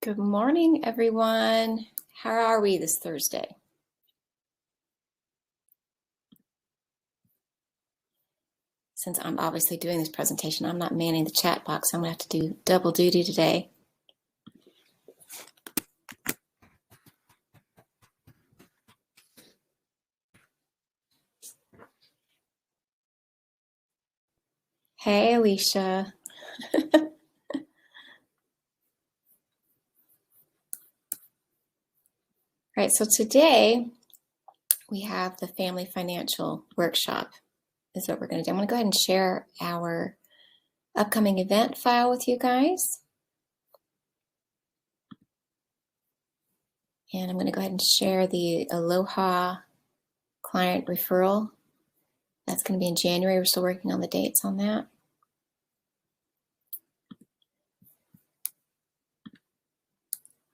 Good morning, everyone. How are we this Thursday? Since I'm obviously doing this presentation, I'm not manning the chat box. I'm going to have to do double duty today. Hey, Alicia. All right, so today we have the Family Financial Workshop is what we're going to do. I'm going to go ahead and share our upcoming event file with you guys. And I'm going to go ahead and share the Aloha client referral. That's going to be in January. We're still working on the dates on that.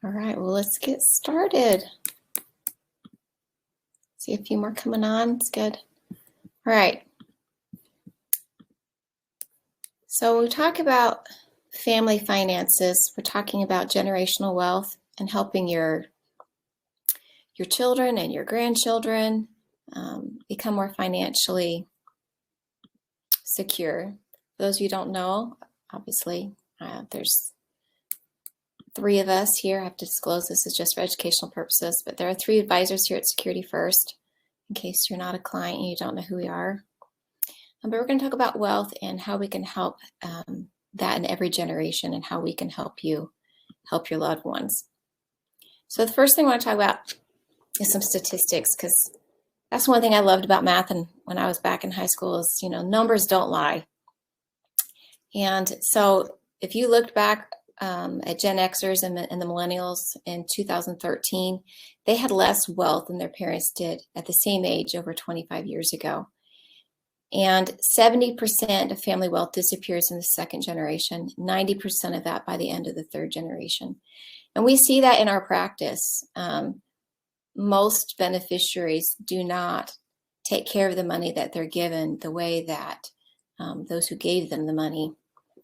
All right, well, let's get started. See a few more coming on. It's good. All right. So when we talk about family finances, we're talking about generational wealth and helping your children and your grandchildren become more financially secure. For those of you who don't know, obviously, there's 3 of us here. I have to disclose this is just for educational purposes, but there are 3 advisors here at Security First, in case you're not a client and you don't know who we are. But we're going to talk about wealth and how we can help that in every generation and how we can help you help your loved ones. So the first thing I want to talk about is some statistics, because that's one thing I loved about math and when I was back in high school is, numbers don't lie. And so if you looked back at Gen Xers and the millennials in 2013, they had less wealth than their parents did at the same age over 25 years ago. And 70% of family wealth disappears in the second generation, 90% of that by the end of the third generation. And we see that in our practice. Most beneficiaries do not take care of the money that they're given the way that those who gave them the money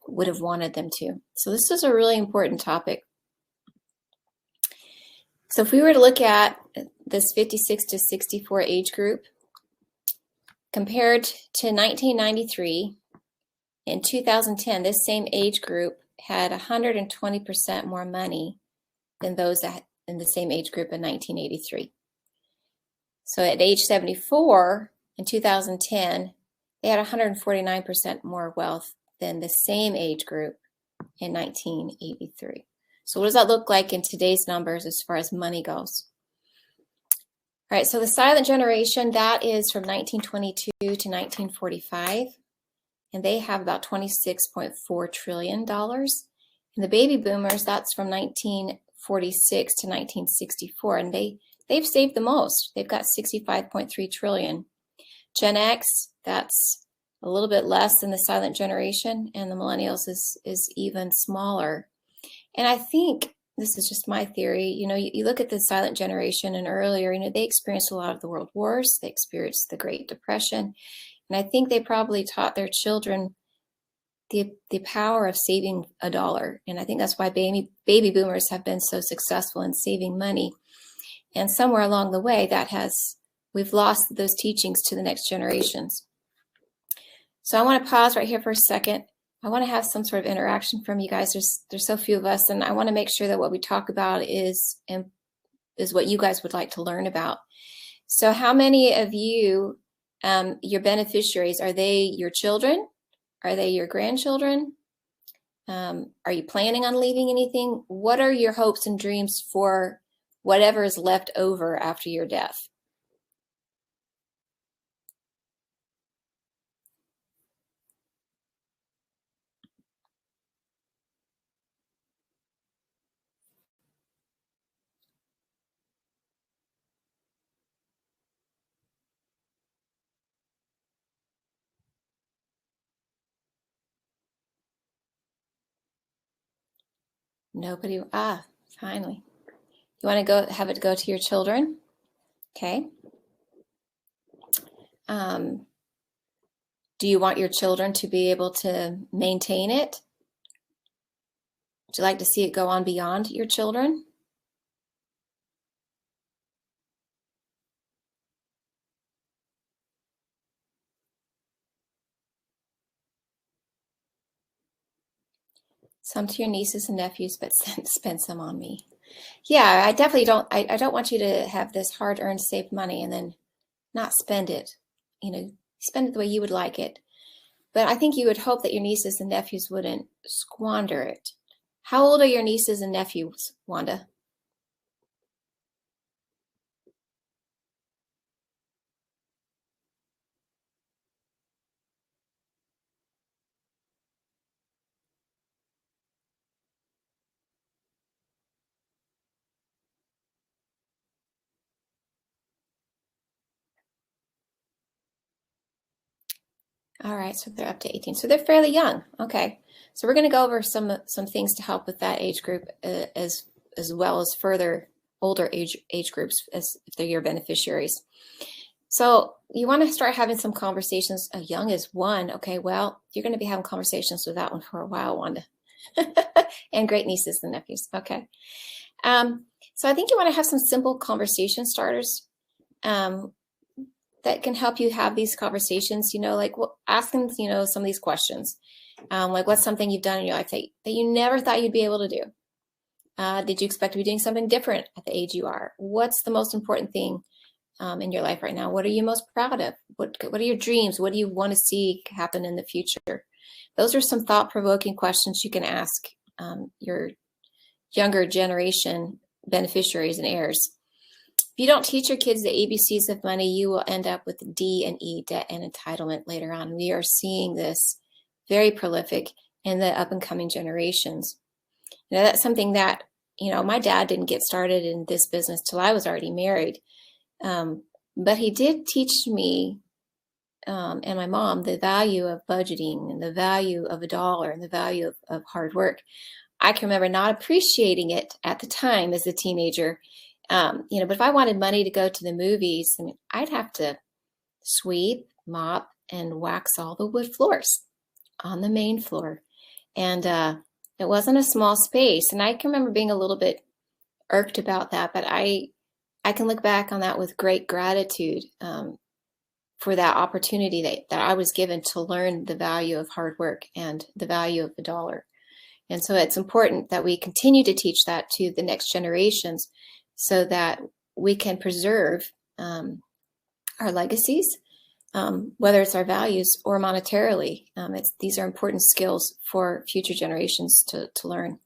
would have wanted them to. So this is a really important topic. So if we were to look at this 56 to 64 age group, compared to 1993, in 2010, this same age group had 120% more money than those that in the same age group in 1983. So at age 74 in 2010, they had 149% more wealth than the same age group in 1983. So what does that look like in today's numbers as far as money goes? All right, so the silent generation, that is from 1922 to 1945, and they have about $26.4 trillion. And the baby boomers, that's from 1946 to 1964, and they've saved the most. They've got $65.3 trillion. Gen X, that's a little bit less than the silent generation, and the millennials is even smaller. And I think this is just my theory. You look at the silent generation and earlier, they experienced a lot of the world wars. They experienced the Great Depression. And I think they probably taught their children the power of saving a dollar. And I think that's why baby boomers have been so successful in saving money. And somewhere along the way, we've lost those teachings to the next generations. So I want to pause right here for a second. I want to have some sort of interaction from you guys. There's so few of us, and I want to make sure that what we talk about is what you guys would like to learn about. So how many of you, your beneficiaries, are they your children? Are they your grandchildren? Are you planning on leaving anything? What are your hopes and dreams for whatever is left over after your death? Nobody. Finally. You want to have it go to your children? Okay. Do you want your children to be able to maintain it? Would you like to see it go on beyond your children? Some to your nieces and nephews, but spend some on me. Yeah, I definitely don't. I don't want you to have this hard-earned, saved money and then not spend it. Spend it the way you would like it. But I think you would hope that your nieces and nephews wouldn't squander it. How old are your nieces and nephews, Wanda? All right, so they're up to 18. So they're fairly young. Okay. So we're going to go over some things to help with that age group as well as further older age groups as if they're your beneficiaries. So you want to start having some conversations as young as 1. Okay, well, you're going to be having conversations with that one for a while, Wanda. And great nieces and nephews. Okay. So I think you want to have some simple conversation starters that can help you have these conversations, like ask them, some of these questions. Like what's something you've done in your life that you never thought you'd be able to do? Did you expect to be doing something different at the age you are? What's the most important thing in your life right now? What are you most proud of? What are your dreams? What do you want to see happen in the future? Those are some thought-provoking questions you can ask your younger generation beneficiaries and heirs. If you don't teach your kids the ABCs of money, you will end up with D and E, debt and entitlement, later on. We are seeing this very prolific in the up and coming generations. Now, that's something that, my dad didn't get started in this business till I was already married. But he did teach me and my mom the value of budgeting and the value of $1 and the value of hard work. I can remember not appreciating it at the time as a teenager. But if I wanted money to go to the movies, I'd have to sweep, mop, and wax all the wood floors on the main floor. And it wasn't a small space. And I can remember being a little bit irked about that, but I can look back on that with great gratitude for that opportunity that I was given to learn the value of hard work and the value of $1. And so it's important that we continue to teach that to the next generations so that we can preserve our legacies, whether it's our values or monetarily. These are important skills for future generations to learn.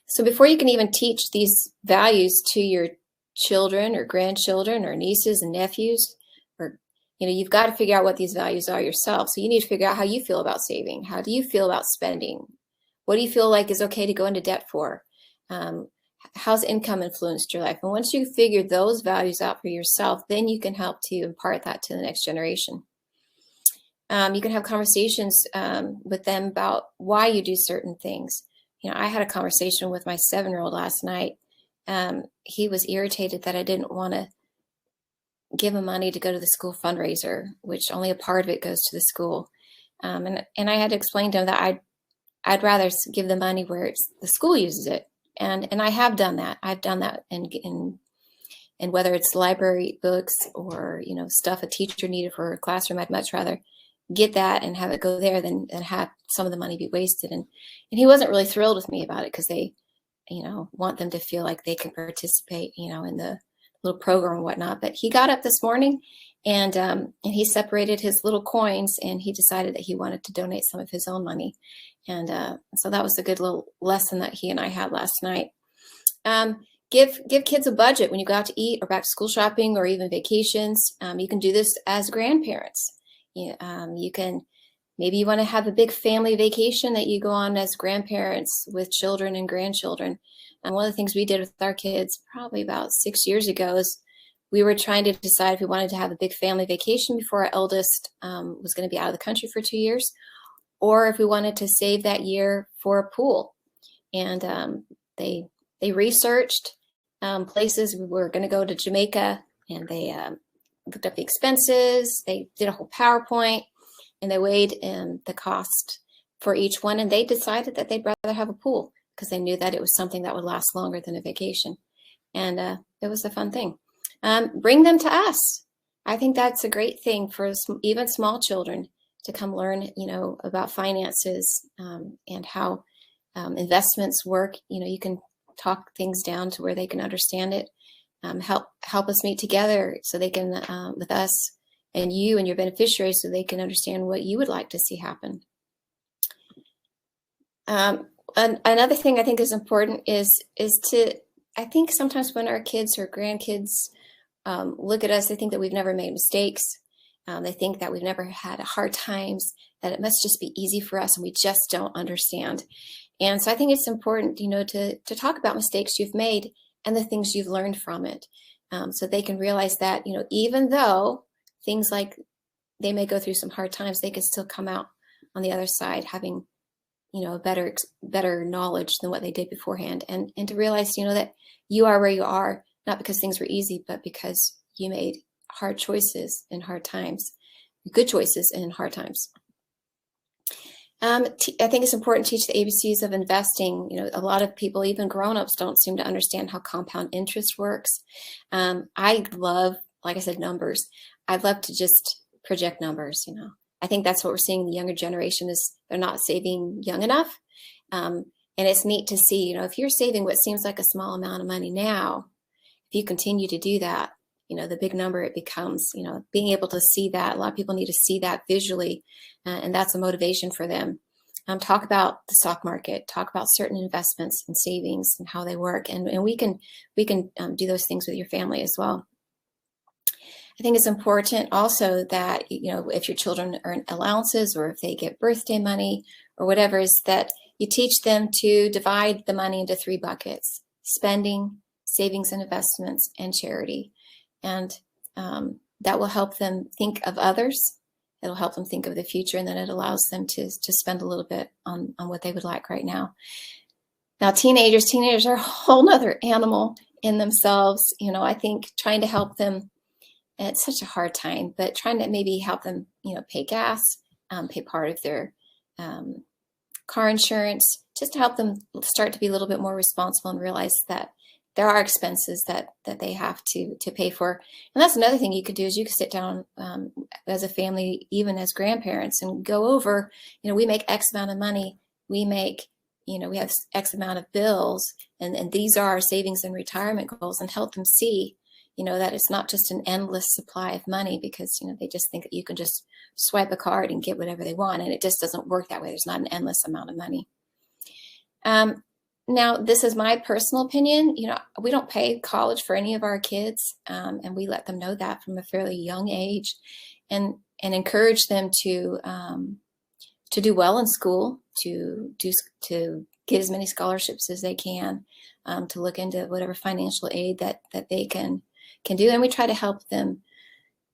So before you can even teach these values to your children or grandchildren or nieces and nephews, or you've got to figure out what these values are yourself. So you need to figure out how you feel about saving. How do you feel about spending? What do you feel like is okay to go into debt for? How's income influenced your life? And once you figure those values out for yourself, then you can help to impart that to the next generation. You can have conversations with them about why you do certain things. I had a conversation with my 7-year-old last night. He was irritated that I didn't want to give him money to go to the school fundraiser, which only a part of it goes to the school. And I had to explain to him that I'd rather give the money where the school uses it. And I have done that. I've done that in whether it's library books or, stuff a teacher needed for a classroom, I'd much rather get that and have it go there than have some of the money be wasted. And he wasn't really thrilled with me about it because they, want them to feel like they can participate, in the little program and whatnot. But he got up this morning and he separated his little coins and he decided that he wanted to donate some of his own money. And so that was a good little lesson that he and I had last night. Give kids a budget when you go out to eat or back to school shopping or even vacations. You can do this as grandparents. You can, maybe you want to have a big family vacation that you go on as grandparents with children and grandchildren. And one of the things we did with our kids probably about 6 years ago is we were trying to decide if we wanted to have a big family vacation before our eldest was going to be out of the country for 2 years, or if we wanted to save that year for a pool. And they researched places. We were going to go to Jamaica, and they looked up the expenses. They did a whole PowerPoint, and they weighed the cost for each one, and they decided that they'd rather have a pool. because they knew that it was something that would last longer than a vacation. And it was a fun thing. Bring them to us. I think that's a great thing for even small children to come learn, about finances and how investments work. You can talk things down to where they can understand it. Help us meet together so they can, with us and you and your beneficiaries, so they can understand what you would like to see happen. Another thing I think is important is to, I think sometimes when our kids or grandkids look at us, they think that we've never made mistakes. They think that we've never had hard times, that it must just be easy for us and we just don't understand. And so I think it's important, to talk about mistakes you've made and the things you've learned from it. So they can realize that, even though things like they may go through some hard times, they can still come out on the other side having, better knowledge than what they did beforehand. And to realize, that you are where you are, not because things were easy, but because you made hard choices in hard times, good choices in hard times. I think it's important to teach the ABCs of investing. A lot of people, even grown-ups, don't seem to understand how compound interest works. I love, like I said, numbers. I'd love to just project numbers, I think that's what we're seeing in the younger generation is they're not saving young enough. And it's neat to see, if you're saving what seems like a small amount of money now, if you continue to do that, the big number it becomes, being able to see that. A lot of people need to see that visually, and that's a motivation for them. Talk about the stock market, talk about certain investments and savings and how they work. And we can do those things with your family as well. I think it's important also that, if your children earn allowances or if they get birthday money or whatever, is that you teach them to divide the money into 3 buckets: spending, savings and investments, and charity. And that will help them think of others. It'll help them think of the future, and then it allows them to spend a little bit on what they would like right now. Now, teenagers are a whole nother animal in themselves. I think trying to help them, it's such a hard time, but trying to maybe help them, pay gas, pay part of their car insurance, just to help them start to be a little bit more responsible and realize that there are expenses that they have to pay for. And that's another thing you could do is you could sit down as a family, even as grandparents, and go over, we make X amount of money. We make, we have X amount of bills, and these are our savings and retirement goals, and help them see, that it's not just an endless supply of money, because, they just think that you can just swipe a card and get whatever they want. And it just doesn't work that way. There's not an endless amount of money. Now, this is my personal opinion. We don't pay college for any of our kids, and we let them know that from a fairly young age, and encourage them to do well in school, to get as many scholarships as they can, to look into whatever financial aid that they can do. And we try to help them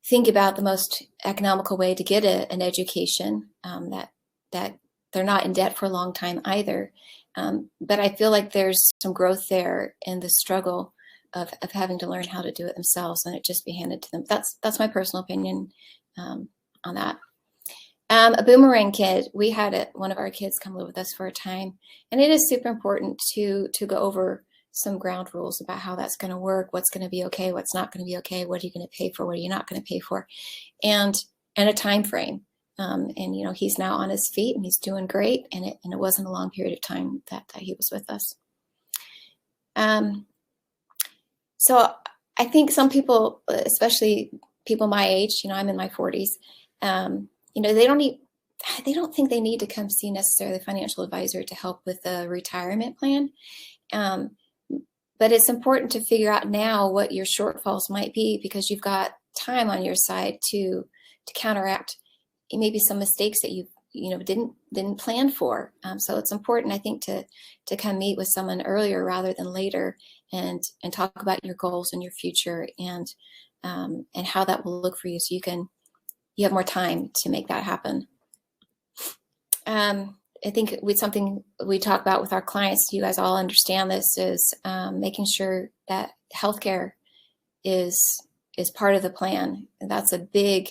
think about the most economical way to get an education, that they're not in debt for a long time either. But I feel like there's some growth there in the struggle of having to learn how to do it themselves, and it just be handed to them. That's my personal opinion on that. A boomerang kid, we had one of our kids come live with us for a time, and it is super important to go over some ground rules about how that's going to work, what's going to be okay, what's not going to be okay, what are you going to pay for, what are you not going to pay for, and a time frame. And he's now on his feet and he's doing great, and it wasn't a long period of time that he was with us. So I think some people, especially people my age, I'm in my 40s, they don't think they need to come see necessarily a financial advisor to help with a retirement plan. But it's important to figure out now what your shortfalls might be, because you've got time on your side to counteract maybe some mistakes that you didn't plan for. So it's important, I think, to come meet with someone earlier rather than later, and talk about your goals and your future, and how that will look for you, so you have more time to make that happen. I think something we talk about with our clients, you guys all understand this, is making sure that healthcare is part of the plan. And that's a big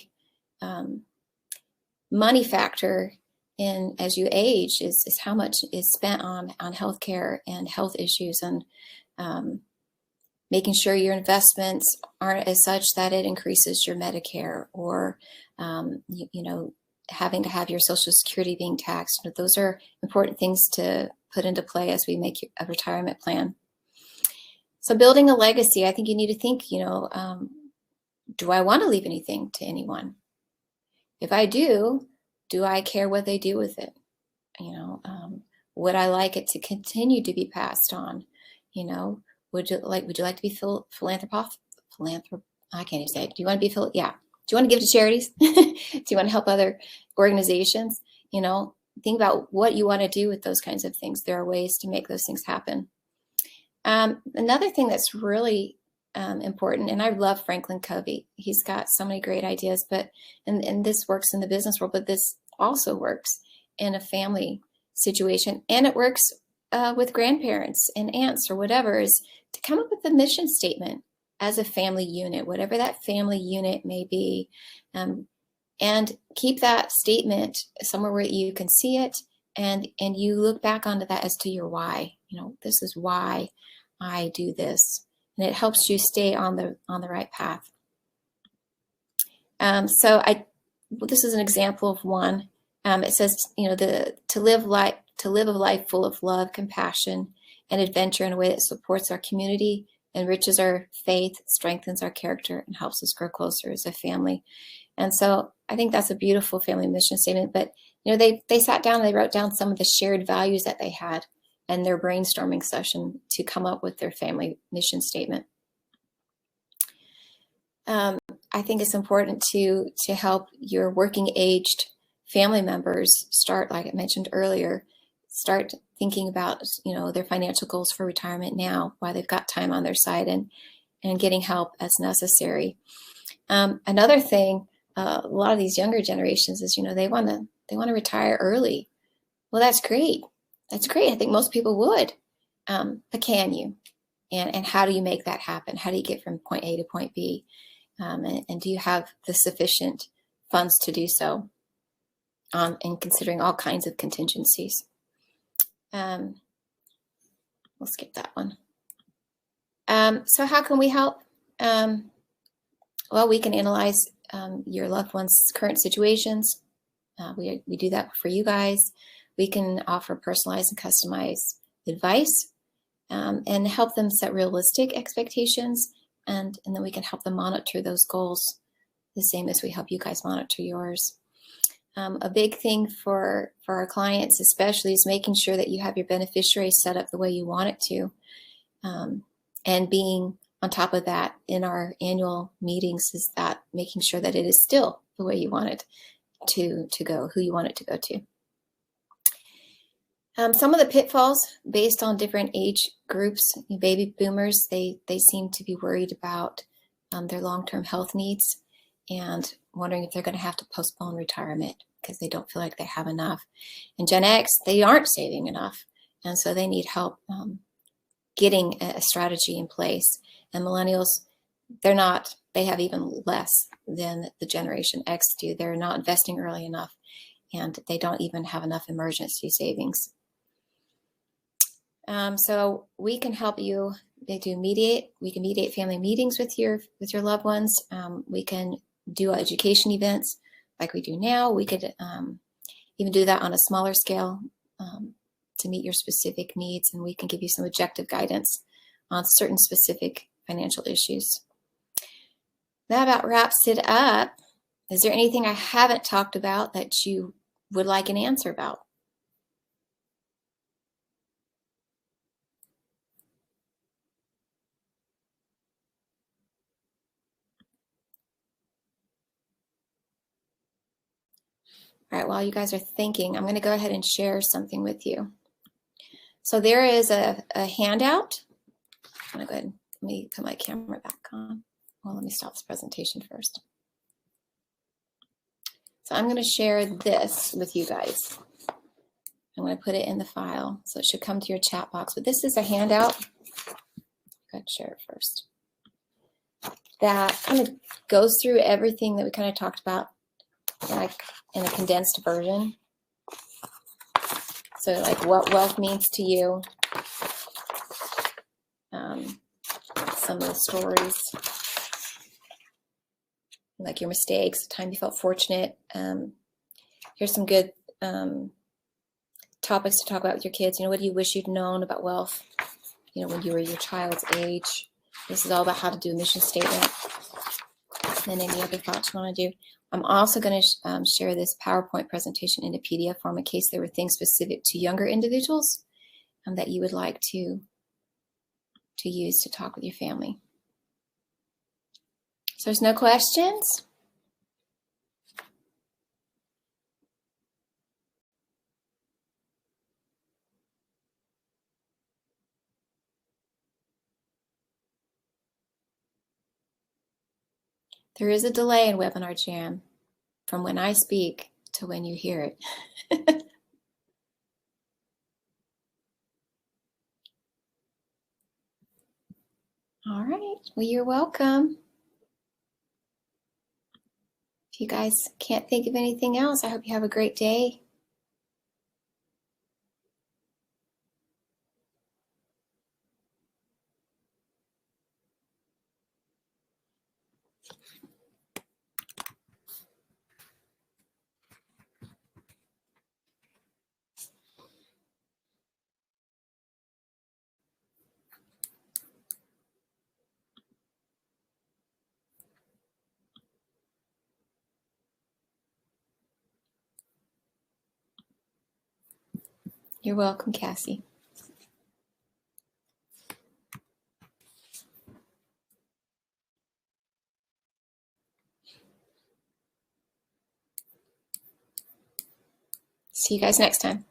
money factor as you age is how much is spent on healthcare and health issues, and making sure your investments aren't as such that it increases your Medicare, or having to have your Social Security being taxed. Those are important things to put into play as we make a retirement plan. So building a legacy, I think you need to think, do I want to leave anything to anyone? If I do I care what they do with it? Would I like it to continue to be passed on? Would you like to be I can't even say it. Do you want to be do you want to give to charities? Do you want to help other organizations? Think about what you want to do with those kinds of things. There are ways to make those things happen. Another thing that's really important, and I love Franklin Covey. He's got so many great ideas, and this works in the business world, but this also works in a family situation, and it works with grandparents and aunts or whatever, is to come up with a mission statement as a family unit, whatever that family unit may be, and keep that statement somewhere where you can see it, and you look back onto that as to your why. This is why I do this, and it helps you stay on the right path. This is an example of one. It says, to live a life full of love, compassion, and adventure in a way that supports our community, enriches our faith, strengthens our character, and helps us grow closer as a family. And so I think that's a beautiful family mission statement. But they sat down and they wrote down some of the shared values that they had in their brainstorming session to come up with their family mission statement. I think it's important to help your working aged family members start, like I mentioned earlier, start thinking about their financial goals for retirement now, while they've got time on their side, and getting help as necessary. Another thing, a lot of these younger generations is they want to retire early. Well, that's great. That's great. I think most people would, but can you? And how do you make that happen? How do you get from point A to point B? And do you have the sufficient funds to do so? And considering all kinds of contingencies. We'll skip that one. So how can we help? Well, we can analyze your loved one's current situations. We do that for you guys. We can offer personalized and customized advice, and help them set realistic expectations. And then we can help them monitor those goals the same as we help you guys monitor yours. A big thing for our clients especially is making sure that you have your beneficiary set up the way you want it to, and being on top of that in our annual meetings is that making sure that it is still the way you want it to go, who you want it to go to. Some of the pitfalls based on different age groups, baby boomers, they seem to be worried about their long-term health needs and wondering if they're going to have to postpone retirement because they don't feel like they have enough. And Gen X, they aren't saving enough, and so they need help getting a strategy in place. And millennials, they have even less than the Generation X do. They're not investing early enough, and they don't even have enough emergency savings. So we can help you. We can mediate family meetings with your loved ones. We can do education events like we do now. We could even do that on a smaller scale to meet your specific needs, and we can give you some objective guidance on certain specific financial issues. That about wraps it up. Is there anything I haven't talked about that you would like an answer about? All right, while you guys are thinking, I'm going to go ahead and share something with you. So there is a handout. I'm going to go ahead and let me put my camera back on. Well, let me stop this presentation first. So I'm going to share this with you guys. I'm going to put it in the file, so it should come to your chat box. But this is a handout. Go ahead and share it first. That kind of goes through everything that we kind of talked about, like in a condensed version. So like what wealth means to you. Some of the stories, like your mistakes, the time you felt fortunate. Here's some good topics to talk about with your kids. What do you wish you'd known about wealth, when you were your child's age? This is all about how to do a mission statement. And any other thoughts you want to do. I'm also going to share this PowerPoint presentation in a PDF form in case there were things specific to younger individuals that you would like to use to talk with your family. So there's no questions? There is a delay in Webinar Jam from when I speak to when you hear it. All right, well, you're welcome. If you guys can't think of anything else, I hope you have a great day. You're welcome, Cassie. See you guys next time.